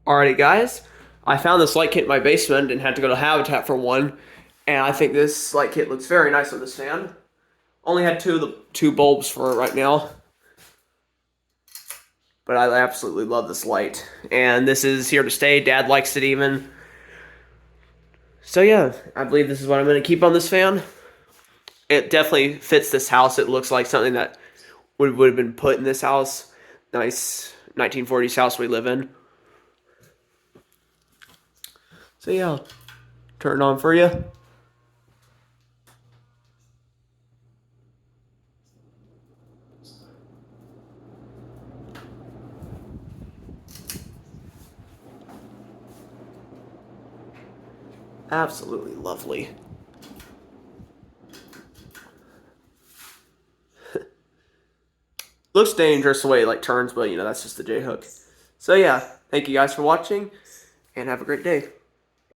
Alrighty, guys. I found this light kit in my basement and had to go to Habitat for one. And I think this light kit looks very nice on this fan. Only had two bulbs for it right now. But I absolutely love this light. And this is here to stay. Dad likes it even. So yeah, I believe this is what I'm going to keep on this fan. It definitely fits this house. It looks like something that would have been put in this house. Nice 1940s house we live in. So yeah, I'll turn it on for you. Absolutely lovely. Looks dangerous the way it like turns, but you know, that's just the J-hook. So yeah, thank you guys for watching, and have a great day.